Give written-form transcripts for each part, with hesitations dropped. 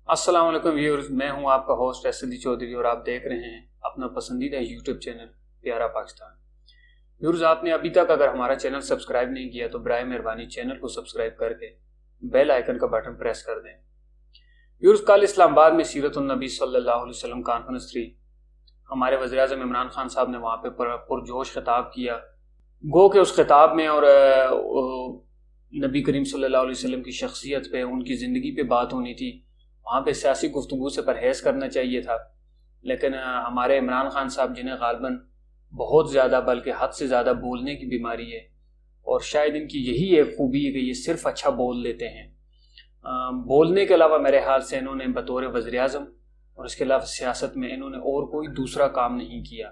السلام علیکم ویورز، میں ہوں آپ کا ہوسٹ اسد چودھری اور آپ دیکھ رہے ہیں اپنا پسندیدہ یوٹیوب چینل پیارا پاکستان۔ ویورز، آپ نے ابھی تک اگر ہمارا چینل سبسکرائب نہیں کیا تو برائے مہربانی چینل کو سبسکرائب کر کے بیل آئیکن کا بٹن پریس کر دیں۔ ویورز، کل اسلام آباد میں سیرت النبی صلی اللہ علیہ وسلم کانفرنس تھی۔ ہمارے وزیر اعظم عمران خان صاحب نے وہاں پہ پرجوش خطاب کیا۔ گو کہ اس خطاب میں اور نبی کریم صلی اللہ علیہ وسلم کی شخصیت پہ، ان کی زندگی پہ بات ہونی تھی، وہاں پہ سیاسی گفتگو سے پرہیز کرنا چاہیے تھا، لیکن ہمارے عمران خان صاحب جنہیں غالباً بہت زیادہ بلکہ حد سے زیادہ بولنے کی بیماری ہے، اور شاید ان کی یہی ایک خوبی ہے کہ یہ صرف اچھا بول لیتے ہیں۔ بولنے کے علاوہ میرے خیال سے انہوں نے بطور وزیر اعظم اور اس کے علاوہ سیاست میں انہوں نے اور کوئی دوسرا کام نہیں کیا،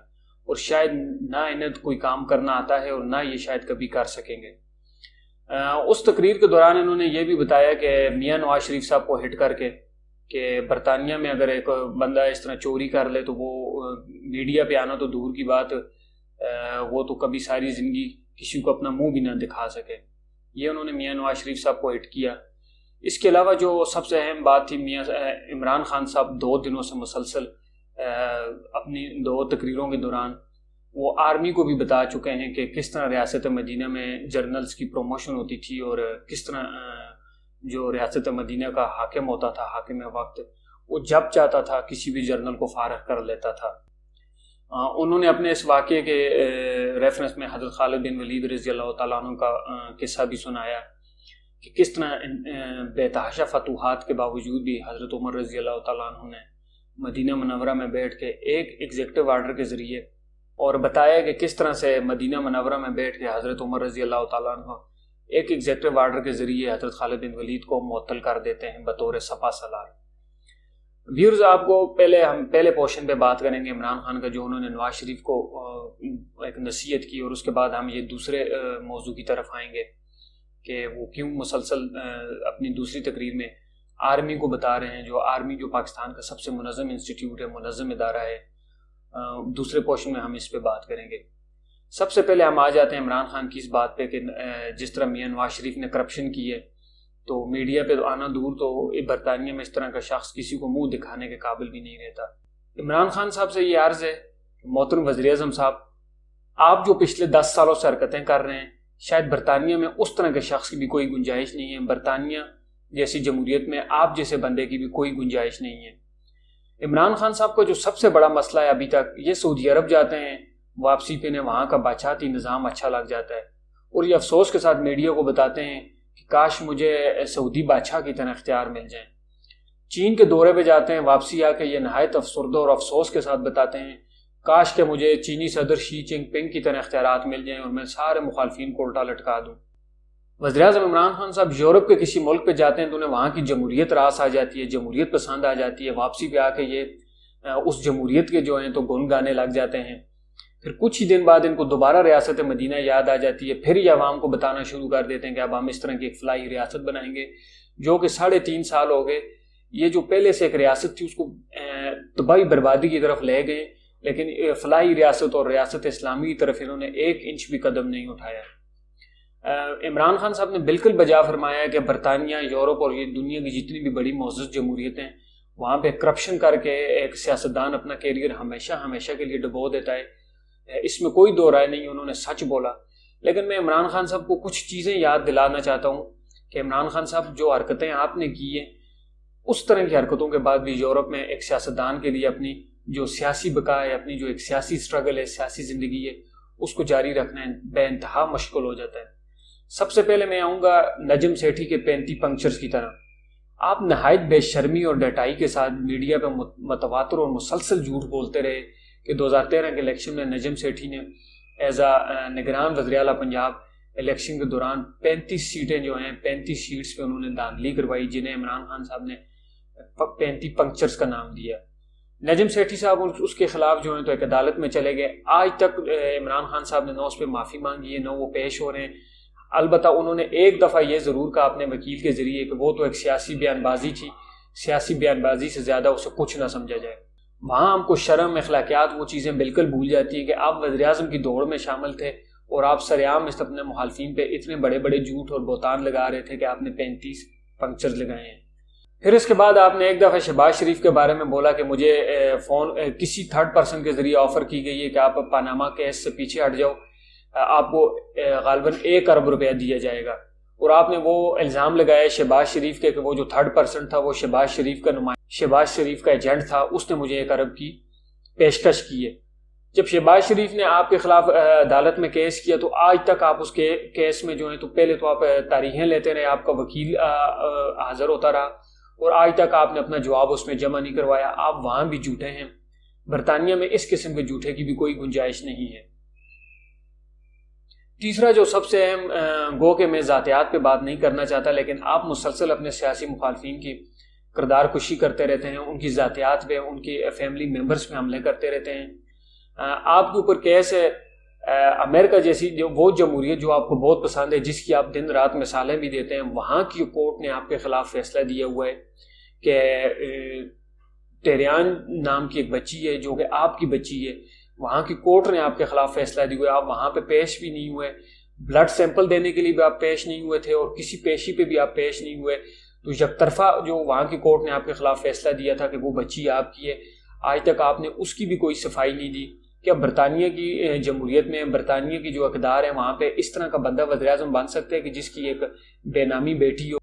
اور شاید نہ انہیں کوئی کام کرنا آتا ہے اور نہ یہ شاید کبھی کر سکیں گے۔ اس تقریر کے دوران انہوں نے یہ بھی بتایا کہ میاں نواز شریف صاحب کو ہٹ کر کے کہ برطانیہ میں اگر ایک بندہ اس طرح چوری کر لے تو وہ میڈیا پہ آنا تو دور کی بات، وہ تو کبھی ساری زندگی کسی کو اپنا منہ بھی نہ دکھا سکے۔ یہ انہوں نے میاں نواز شریف صاحب کو ہٹ کیا۔ اس کے علاوہ جو سب سے اہم بات تھی، میاں عمران خان صاحب 2 دنوں سے مسلسل اپنی 2 تقریروں کے دوران وہ آرمی کو بھی بتا چکے ہیں کہ کس طرح ریاست مدینہ میں جرنلز کی پروموشن ہوتی تھی اور کس طرح جو ریاست مدینہ کا حاکم ہوتا تھا، حاکم وقت، وہ جب چاہتا تھا کسی بھی جرنل کو فارغ کر لیتا تھا۔ انہوں نے اپنے اس واقعے کے ریفرنس میں حضرت خالد بن ولید رضی اللہ تعالیٰ عنہ کا قصہ بھی سنایا کہ کس طرح بے تحاشا فتوحات کے باوجود بھی حضرت عمر رضی اللہ تعالیٰ عنہ نے مدینہ منورہ میں بیٹھ کے ایک ایگزیکٹو آرڈر کے ذریعے، اور بتایا کہ کس طرح سے مدینہ منورہ میں بیٹھ کے حضرت عمر رضی اللہ تعالیٰ عنہ ایک ایگزیکٹو آرڈر کے ذریعے حضرت خالد بن ولید کو معطل کر دیتے ہیں بطور سپہ سالار۔ ویورز، آپ کو ہم پہلے پورشن پہ بات کریں گے عمران خان کا، جو انہوں نے نواز شریف کو ایک نصیحت کی، اور اس کے بعد ہم یہ دوسرے موضوع کی طرف آئیں گے کہ وہ کیوں مسلسل اپنی دوسری تقریر میں آرمی کو بتا رہے ہیں، جو آرمی جو پاکستان کا سب سے منظم انسٹیٹیوٹ ہے، منظم ادارہ ہے۔ دوسرے پورشن میں ہم اس پہ بات کریں گے۔ سب سے پہلے ہم آ جاتے ہیں عمران خان کی اس بات پہ کہ جس طرح میاں نواز شریف نے کرپشن کی ہے تو میڈیا پہ آنا دور، تو برطانیہ میں اس طرح کا شخص کسی کو منہ دکھانے کے قابل بھی نہیں رہتا۔ عمران خان صاحب سے یہ عرض ہے، محترم وزیر اعظم صاحب، آپ جو پچھلے 10 سالوں سے حرکتیں کر رہے ہیں، شاید برطانیہ میں اس طرح کے شخص کی بھی کوئی گنجائش نہیں ہے، برطانیہ جیسی جمہوریت میں آپ جیسے بندے کی بھی کوئی گنجائش نہیں ہے۔ عمران خان صاحب کا جو سب سے بڑا مسئلہ ہے ابھی تک، یہ سعودی عرب جاتے ہیں، واپسی پہ وہاں کا بادشاہتی نظام اچھا لگ جاتا ہے، اور یہ افسوس کے ساتھ میڈیا کو بتاتے ہیں کہ کاش مجھے سعودی بادشاہ کی طرح اختیار مل جائیں۔ چین کے دورے پہ جاتے ہیں، واپسی آ کے یہ نہایت افسردہ اور افسوس کے ساتھ بتاتے ہیں کاش کہ مجھے چینی صدر شی جن پنگ کی طرح اختیارات مل جائیں اور میں سارے مخالفین کو الٹا لٹکا دوں۔ وزیر اعظم عمران خان صاحب یورپ کے کسی ملک پہ جاتے ہیں تو انہیں وہاں کی جمہوریت راس آ جاتی ہے، جمہوریت پسند آ جاتی ہے، واپسی پہ آ کے یہ اس جمہوریت کے جو ہیں تو گن گانے لگ جاتے ہیں۔ پھر کچھ ہی دن بعد ان کو دوبارہ ریاست مدینہ یاد آ جاتی ہے، پھر یہ عوام کو بتانا شروع کر دیتے ہیں کہ اب ہم اس طرح کی ایک فلاحی ریاست بنائیں گے، جو کہ 3.5 سال ہو گئے، یہ جو پہلے سے ایک ریاست تھی اس کو تباہی بربادی کی طرف لے گئے، لیکن فلاحی ریاست اور ریاست اسلامی کی طرف انہوں نے 1 انچ بھی قدم نہیں اٹھایا۔ عمران خان صاحب نے بالکل بجا فرمایا کہ برطانیہ، یورپ اور یہ دنیا کی جتنی بھی بڑی معزز جمہوریتیں، وہاں پہ کرپشن کر کے ایک سیاستدان اپنا کیریئر ہمیشہ کے لیے ڈبو دیتا ہے، اس میں کوئی دو رائے نہیں، انہوں نے سچ بولا۔ لیکن میں عمران خان صاحب کو کچھ چیزیں یاد دلانا چاہتا ہوں کہ عمران خان صاحب جو حرکتیں آپ نے کی ہیں، اس طرح کی حرکتوں کے بعد بھی یورپ میں ایک سیاستدان کے لیے اپنی جو سیاسی بقا ہے، اپنی جو ایک سیاسی سٹرگل ہے، سیاسی زندگی ہے، اس کو جاری رکھنا بے انتہا مشکل ہو جاتا ہے۔ سب سے پہلے میں آؤں گا نجم سیٹھی کے 35 پنکچرز کی طرح۔ آپ نہایت بے شرمی اور ڈٹائی کے ساتھ میڈیا پہ متواتر اور مسلسل جھوٹ بولتے رہے کہ 2013 کے الیکشن میں نجم سیٹھی نے ایز نگران وزیر اعلیٰ پنجاب الیکشن کے دوران 35 سیٹیں جو ہیں، 35 سیٹس پہ انہوں نے دھاندلی کروائی، جنہیں عمران خان صاحب نے 35 پنکچرز کا نام دیا۔ نجم سیٹھی صاحب اس کے خلاف جو ہیں تو ایک عدالت میں چلے گئے، آج تک عمران خان صاحب نے نہ اس پہ معافی مانگی ہے، نہ وہ پیش ہو رہے ہیں۔ البتہ انہوں نے ایک دفعہ یہ ضرور کہا اپنے وکیل کے ذریعے کہ وہ تو ایک سیاسی بیان بازی تھی، سیاسی بیان بازی سے زیادہ اسے کچھ نہ سمجھا جائے۔ وہاں ہم کو شرم، اخلاقیات، وہ چیزیں بالکل بھول جاتی ہیں کہ آپ وزیر اعظم کی دوڑ میں شامل تھے اور آپ سرعام اپنے مخالفین پہ اتنے بڑے بڑے جھوٹ اور بہتان لگا رہے تھے کہ آپ نے 35 پنکچرز لگائے ہیں۔ پھر اس کے بعد آپ نے ایک دفعہ شہباز شریف کے بارے میں بولا کہ مجھے فون کسی تھرڈ پرسن کے ذریعے آفر کی گئی ہے کہ آپ پاناما کیس سے پیچھے ہٹ جاؤ، آپ کو غالباً 1 ارب روپیہ دیا جائے گا، اور آپ نے وہ الزام لگایا شہباز شریف کے کہ وہ جو تھرڈ پرسن تھا وہ شہباز شریف کا ایجنٹ تھا، اس نے مجھے 1 ارب کی پیشکش کی ہے۔ جب شہباز شریف نے آپ کے خلاف عدالت میں کیس کیا تو آج تک آپ اس کے کیس میں جو ہیں تو پہلے تو آپ تاریخیں لیتے رہے، آپ کا وکیل حاضر ہوتا رہا، اور آج تک آپ نے اپنا جواب اس میں جمع نہیں کروایا۔ آپ وہاں بھی جھوٹے ہیں، برطانیہ میں اس قسم کے جھوٹے کی بھی کوئی گنجائش نہیں ہے۔ تیسرا جو سب سے اہم، گو کہ میں ذاتیات پہ بات نہیں کرنا چاہتا، لیکن آپ مسلسل اپنے سیاسی مخالفین کی کردار کشی کرتے رہتے ہیں، ان کی ذاتیات پہ، ان کی فیملی ممبرز پہ حملے کرتے رہتے ہیں۔ آپ کے اوپر کیس ہے امریکہ جیسی جو وہ جمہوریت جو آپ کو بہت پسند ہے، جس کی آپ دن رات مثالیں بھی دیتے ہیں، وہاں کی کورٹ نے آپ کے خلاف فیصلہ دیا ہوا ہے کہ ٹیریان نام کی ایک بچی ہے جو کہ آپ کی بچی ہے، وہاں کی کورٹ نے آپ کے خلاف فیصلہ دیا ہوا ہے، آپ وہاں پہ پیش بھی نہیں ہوئے، بلڈ سیمپل دینے کے لیے بھی آپ پیش نہیں ہوئے تھے، اور کسی پیشی پہ بھی آپ پیش نہیں ہوئے۔ تو یک طرفہ جو وہاں کی کورٹ نے آپ کے خلاف فیصلہ دیا تھا کہ وہ بچی آپ کی ہے، آج تک آپ نے اس کی بھی کوئی صفائی نہیں دی۔ کیا برطانیہ کی جمہوریت میں، برطانیہ کی جو اقدار ہیں وہاں پہ اس طرح کا بندہ وزیر اعظم بن سکتے ہیں کہ جس کی ایک بے نامی بیٹی ہو؟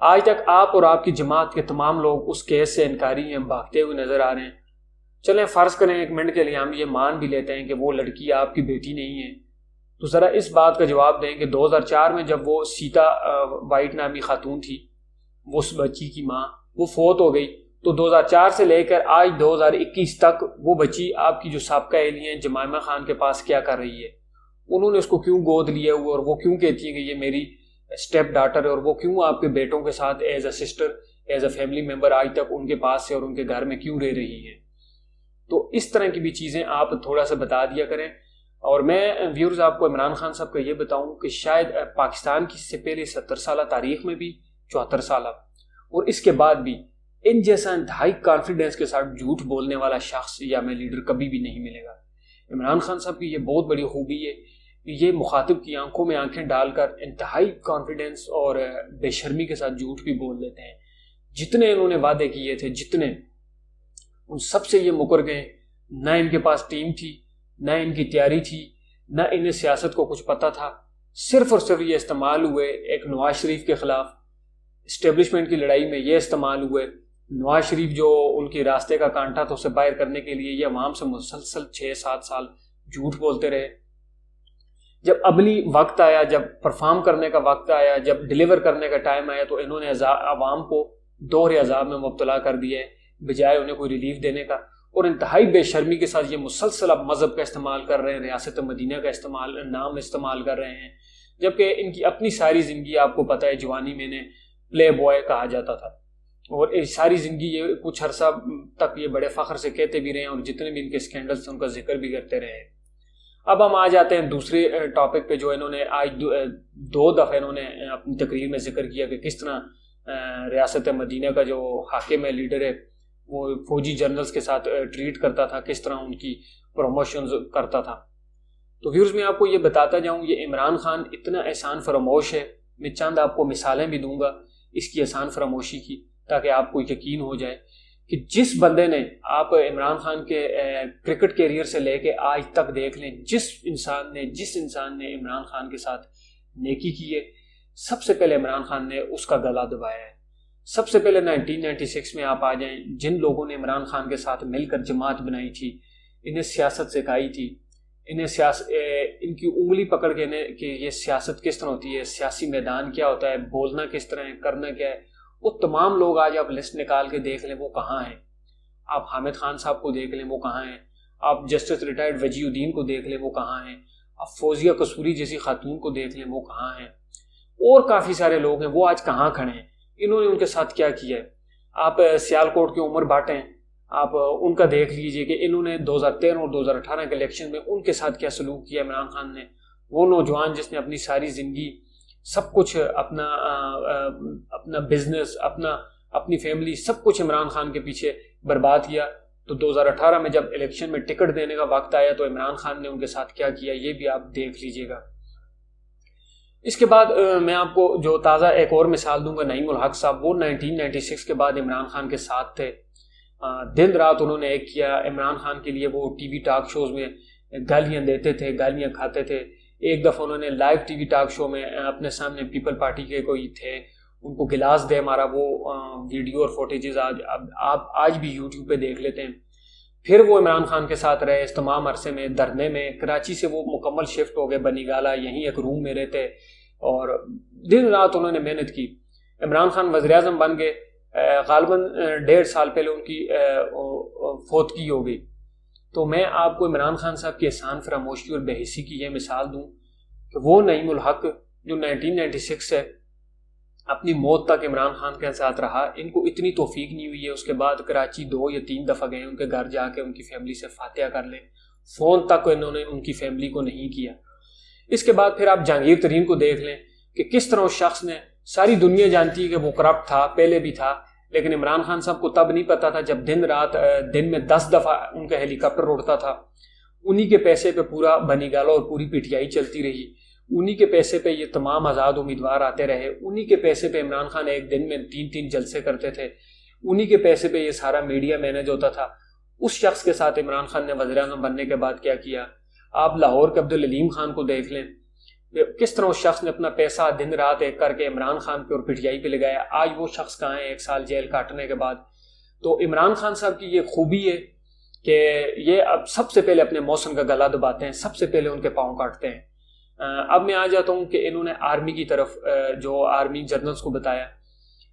آج تک آپ اور آپ کی جماعت کے تمام لوگ اس کیس سے انکاری ہیں، بھاگتے ہوئے نظر آ رہے ہیں۔ چلیں فرض کریں 1 منٹ کے لیے ہم یہ مان بھی لیتے ہیں کہ وہ لڑکی آپ کی بیٹی نہیں ہے، تو ذرا اس بات کا جواب دیں کہ 2004 میں جب وہ سیتا وائٹ نامی خاتون تھی، وہ اس بچی کی ماں، وہ فوت ہو گئی، تو 2004 سے لے کر آج 2021 تک وہ بچی آپ کی جو سابقہ اہلیہ ہیں جمائمہ خان کے پاس کیا کر رہی ہے؟ انہوں نے اس کو کیوں گود لیا ہوا، اور وہ کیوں کہتی ہیں کہ یہ میری اسٹیپ ڈاٹر ہے، اور وہ کیوں آپ کے بیٹوں کے ساتھ as a sister, as a family member آج تک ان کے پاس ہے اور ان کے گھر میں کیوں رہ رہی ہے؟ تو اس طرح کی بھی چیزیں آپ تھوڑا سا بتا دیا کریں۔ اور میں ویورز آپ کو عمران خان صاحب کا یہ بتاؤں کہ شاید پاکستان کی سے پہلے 70 سالہ تاریخ میں بھی 74 سالہ اور اس کے بعد بھی ان جیسا انتہائی کانفیڈنس کے ساتھ جھوٹ بولنے والا شخص یا میں لیڈر کبھی بھی نہیں ملے گا۔ عمران خان صاحب کی یہ بہت بڑی خوبی ہے کہ یہ مخاطب کی آنکھوں میں آنکھیں ڈال کر انتہائی کانفیڈنس اور بے شرمی کے ساتھ جھوٹ بھی بول دیتے ہیں۔ جتنے انہوں نے وعدے کیے تھے، جتنے، ان سب سے یہ مکر گئے۔ نہ ان کے پاس ٹیم تھی، نہ ان کی تیاری تھی، نہ انہیں سیاست کو کچھ پتہ تھا، صرف اور صرف یہ استعمال ہوئے ایک نواز شریف کے خلاف اسٹیبلشمنٹ کی لڑائی میں، یہ استعمال ہوئے نواز شریف جو ان کی راستے کا کانٹا تھا اسے باہر کرنے کے لیے یہ عوام سے مسلسل 6-7 سال جھوٹ بولتے رہے۔ جب عملی وقت آیا، جب پرفارم کرنے کا وقت آیا، جب ڈیلیور کرنے کا ٹائم آیا، تو انہوں نے عوام کو دور عذاب میں مبتلا کر دیا ہے بجائے انہیں کوئی ریلیف دینے کا، اور انتہائی بے شرمی کے ساتھ یہ مسلسل اب مذہب کا استعمال کر رہے ہیں، ریاست مدینہ کا نام استعمال کر رہے ہیں، جبکہ ان کی اپنی ساری زندگی آپ کو پتہ ہے جوانی میں انہیں پلے بوائے کہا جاتا تھا، اور ساری زندگی یہ کچھ عرصہ تک یہ بڑے فخر سے کہتے بھی رہے ہیں، اور جتنے بھی ان کے سکینڈلز ان کا ذکر بھی کرتے رہے ہیں۔ اب ہم آ جاتے ہیں دوسرے ٹاپک پہ جو انہوں نے آج 2 دفعہ انہوں نے اپنی تقریر میں ذکر کیا کہ کس طرح ریاست مدینہ کا جو حاکم ہے، لیڈر ہے، وہ فوجی جنرلز کے ساتھ ٹریٹ کرتا تھا، کس طرح ان کی پروموشنز کرتا تھا۔ تو ویورز میں آپ کو یہ بتاتا جاؤں، یہ عمران خان اتنا احسان فراموش ہے، میں چند آپ کو مثالیں بھی دوں گا اس کی احسان فراموشی کی تاکہ آپ کو یقین ہو جائے کہ جس بندے نے، آپ عمران خان کے کرکٹ کیریئر سے لے کے آج تک دیکھ لیں، جس انسان نے عمران خان کے ساتھ نیکی کی ہے، سب سے پہلے عمران خان نے اس کا گلا دبایا ہے۔ سب سے پہلے 1996 میں آپ آ جائیں، جن لوگوں نے عمران خان کے ساتھ مل کر جماعت بنائی تھی، انہیں سیاست سکھائی تھی، ان کی انگلی پکڑ کے کہ یہ سیاست کس طرح ہوتی ہے، سیاسی میدان کیا ہوتا ہے، بولنا کس طرح ہے، کرنا کیا ہے، وہ تمام لوگ آج آپ لسٹ نکال کے دیکھ لیں وہ کہاں ہیں۔ آپ حامد خان صاحب کو دیکھ لیں وہ کہاں ہیں، آپ جسٹس ریٹائرڈ وجی الدین کو دیکھ لیں وہ کہاں ہیں، آپ فوزیہ قصوری جیسی خاتون کو دیکھ لیں وہ کہاں ہیں، اور کافی سارے لوگ ہیں، وہ آج کہاں کھڑے ہیں، انہوں نے ان کے ساتھ کیا کیا ہے۔ آپ سیالکوٹ کے عمر بھاٹیں، آپ ان کا دیکھ لیجئے کہ انہوں نے 2013 اور 2018 کے الیکشن میں ان کے ساتھ کیا سلوک کیا عمران خان نے۔ وہ نوجوان جس نے اپنی ساری زندگی سب کچھ، اپنا بزنس، اپنی فیملی، سب کچھ عمران خان کے پیچھے برباد کیا، تو 2018 میں جب الیکشن میں ٹکٹ دینے کا وقت آیا تو عمران خان نے ان کے ساتھ کیا کیا، یہ بھی آپ دیکھ لیجئے گا۔ اس کے بعد میں آپ کو جو تازہ ایک اور مثال دوں گا، نعیم الحق صاحب، وہ 1996 کے بعد عمران خان کے ساتھ تھے، دن رات انہوں نے ایک کیا عمران خان کے لیے، وہ ٹی وی ٹاک شوز میں گالیاں دیتے تھے، گالیاں کھاتے تھے۔ ایک دفعہ انہوں نے live TV talk show میں اپنے سامنے پیپل پارٹی کے کوئی تھے، ان کو گلاس دے مارا، وہ ویڈیو اور فوٹیجز آپ آج بھی یوٹیوب پہ دیکھ لیتے ہیں۔ پھر وہ عمران خان کے ساتھ رہے اس تمام عرصے میں دھرنے میں، کراچی سے وہ مکمل شفٹ ہو گئے بنی گالا، یہیں ایک روم میں رہتے اور دن رات انہوں نے محنت کی۔ عمران خان وزیر اعظم بن گئے، غالباً 1.5 سال پہلے ان کی فوتگی ہو گئی۔ تو میں آپ کو عمران خان صاحب کی احسان فراموشی اور بے حسی کی یہ مثال دوں کہ وہ نعیم الحق جو 1996 سے اپنی موت تک عمران خان کے ساتھ رہا، ان کو اتنی توفیق نہیں ہوئی ہے، اس کے بعد کراچی 2 یا 3 دفعہ گئے ان کے گھر جا کے ان کی فیملی سے فاتحہ کر لیں، فون تک انہوں نے ان کی فیملی کو نہیں کیا۔ اس کے بعد پھر آپ جہانگیر ترین کو دیکھ لیں کہ کس طرح اس شخص نے، ساری دنیا جانتی ہے کہ وہ کرپٹ تھا، پہلے بھی تھا، لیکن عمران خان صاحب کو تب نہیں پتا تھا جب دن رات دن میں 10 دفعہ ان کا ہیلی کاپٹر اڑتا تھا، انہی کے پیسے پہ پورا بنی گالا اور پوری پی ٹی آئی چلتی رہی، انہی کے پیسے پہ یہ تمام آزاد امیدوار آتے رہے، انہی کے پیسے پہ عمران خان ایک دن میں 3 جلسے کرتے تھے، انہی کے پیسے پہ یہ سارا میڈیا مینج ہوتا تھا۔ اس شخص کے ساتھ عمران خان نے وزیر اعظم بننے کے بعد کیا کیا؟ آپ لاہور کے عبدالعلیم خان کو دیکھ لیں، کس طرح اس شخص نے اپنا پیسہ دن رات ایک کر کے عمران خان پہ اور پی ٹی آئی پہ لگایا۔ آج وہ شخص کہاں ہے 1 سال جیل کاٹنے کے بعد؟ تو عمران خان صاحب کی یہ خوبی ہے کہ یہ اب سب سے پہلے اپنے موسم کا گلا دباتے ہیں، سب سے پہلے ان کے پاؤں کاٹتے ہیں۔ اب میں آ جاتا ہوں کہ انہوں نے آرمی کی طرف، جو آرمی جنرلز کو بتایا،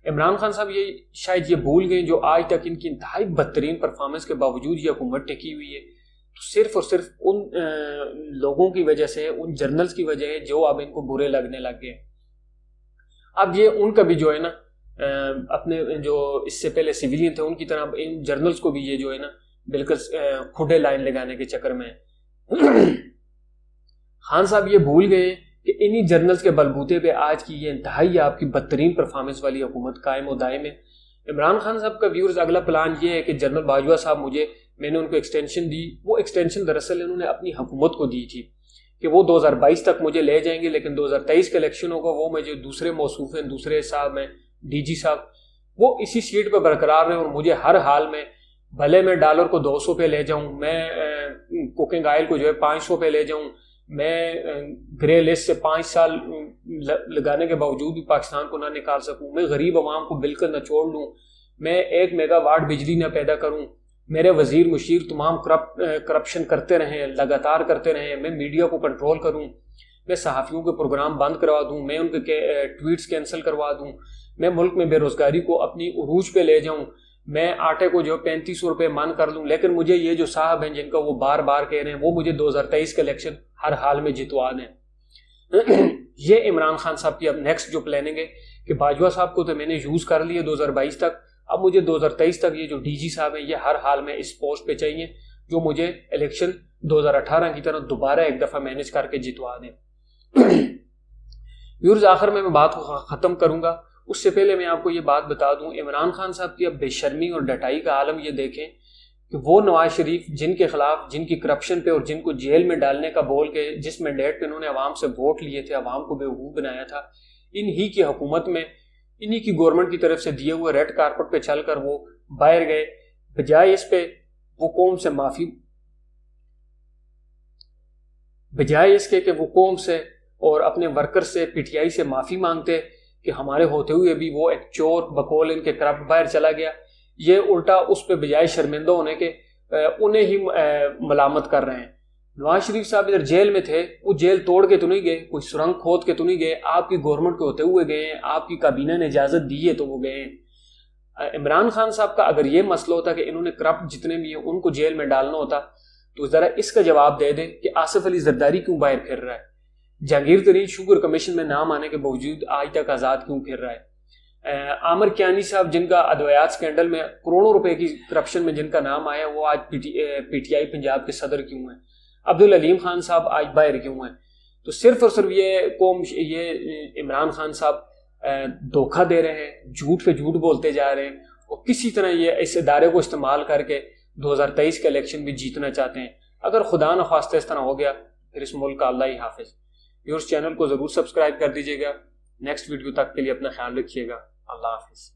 عمران خان صاحب یہ شاید یہ بھول گئے، جو آج تک ان کی انتہائی بدترین پرفارمنس کے باوجود یہ حکومت ٹکی ہوئی ہے، تو صرف اور صرف ان لوگوں کی وجہ سے، ان جرنلز کی وجہ ہے جو اب ان کو برے لگنے لگ گئے۔ اب یہ ان کا بھی جو ہے نا، اپنے جو اس سے پہلے سویلین تھے ان کی طرح ان جرنلز کو بھی یہ جو ہے نا بالکل کھڈے لائن لگانے کے چکر میں خان صاحب یہ بھول گئے کہ انہی جرنلز کے بلبوتے پہ آج کی یہ انتہائی آپ کی بدترین پرفارمنس والی حکومت قائم و دائم ہے۔ عمران خان صاحب کا ویورز اگلا پلان یہ ہے کہ جنرل باجوہ صاحب میں نے ان کو ایکسٹینشن دی، وہ ایکسٹینشن دراصل انہوں نے اپنی حکومت کو دی تھی کہ وہ 2022 تک مجھے لے جائیں گے، لیکن 2023 کا الیکشن ہوگا، وہ مجھے دوسرے موصوف ہیں، دوسرے صاحب ہیں، ڈی جی صاحب، وہ اسی سیٹ پہ برقرار رہیں اور مجھے ہر حال میں، بھلے میں ڈالر کو 200 پہ لے جاؤں، میں کوکنگ آئل کو جو ہے 500 پہ لے جاؤں، میں گرے لسٹ سے 5 سال لگانے کے باوجود بھی پاکستان کو نہ نکال سکوں، میں غریب عوام کو بالکل نہ چھوڑ لوں، میں 1 میگا واٹ بجلی نہ پیدا کروں، میرے وزیر مشیر تمام کرپشن کرتے رہیں، لگاتار کرتے رہیں، میں میڈیا کو کنٹرول کروں، میں صحافیوں کے پروگرام بند کروا دوں، میں ان کے ٹویٹس کینسل کروا دوں، میں ملک میں بے روزگاری کو اپنی عروج پہ لے جاؤں، میں آٹے کو جو 3500 روپے من کر لوں، لیکن مجھے یہ جو صاحب ہیں جن کا وہ بار بار کہہ رہے ہیں وہ مجھے 2023 کا الیکشن ہر حال میں جتوا دیں۔ یہ عمران خان صاحب کی اب نیکسٹ جو پلاننگ ہے کہ باجوہ صاحب کو تو میں نے یوز کر لیا 2022 تک، اب مجھے 2023 تک یہ جو ڈی جی صاحب ہیں یہ ہر حال میں اس پوسٹ پہ چاہیے جو مجھے الیکشن 2018 کی طرح دوبارہ ایک دفعہ مینج کر کے جتوا دیں۔ ویورز آخر میں بات کو ختم کروں گا، اس سے پہلے میں آپ کو یہ بات بتا دوں، عمران خان صاحب کی اب بے شرمی اور ڈٹائی کا عالم یہ دیکھیں کہ وہ نواز شریف جن کے خلاف، جن کی کرپشن پہ اور جن کو جیل میں ڈالنے کا بول کے جس مینڈیٹ پہ انہوں نے عوام سے ووٹ لیے تھے، عوام کو بیوقوف بنایا تھا، انہی کی حکومت میں، انہی کی گورنمنٹ کی طرف سے دیے ہوئے ریڈ کارپٹ پہ چل کر وہ باہر گئے، بجائے اس پہ وہ قوم سے معافی، بجائے اس کے کہ وہ قوم سے اور اپنے ورکر سے، پی ٹی آئی سے معافی مانگتے کہ ہمارے ہوتے ہوئے بھی وہ ایک چور بقول ان کے کرپٹ باہر چلا گیا، یہ الٹا اس پہ بجائے شرمندہ ہونے کے انہیں ہی ملامت کر رہے ہیں۔ نواز شریف صاحب ادھر جیل میں تھے، وہ جیل توڑ کے تو نہیں گئے، کوئی سرنگ کھود کے تو نہیں گئے، آپ کی گورنمنٹ کے ہوتے ہوئے گئے ہیں، آپ کی کابینہ نے اجازت دی ہے تو وہ گئے ہیں۔ عمران خان صاحب کا اگر یہ مسئلہ ہوتا کہ انہوں نے کرپٹ جتنے بھی ہیں ان کو جیل میں ڈالنا ہوتا تو ذرا اس کا جواب دے دیں کہ آصف علی زرداری کیوں باہر پھر رہا ہے، جہانگیر ترین شوگر کمیشن میں نام آنے کے باوجود آج تک آزاد کیوں پھر رہا ہے، عامر کیانی صاحب جن کا ادویات سکینڈل میں کروڑوں روپے کی کرپشن میں جن کا نام آیا وہ آج پی ٹی آئی پنجاب کے صدر کیوں ہیں، عبدالعلیم خان صاحب آج باہر کیوں ہیں؟ تو صرف اور صرف یہ قوم، یہ عمران خان صاحب دھوکہ دے رہے ہیں، جھوٹ پہ جھوٹ بولتے جا رہے ہیں اور کسی طرح یہ اس ادارے کو استعمال کر کے 2023 کا الیکشن بھی جیتنا چاہتے ہیں۔ اگر خدا نخواستہ اس طرح ہو گیا پھر اس ملک کا اللہ ہی حافظ۔ ویورز چینل کو ضرور سبسکرائب کر دیجیے گا. نیکسٹ ویڈیو تک کے لیے اپنا خیال رکھیے گا. اللہ حافظ.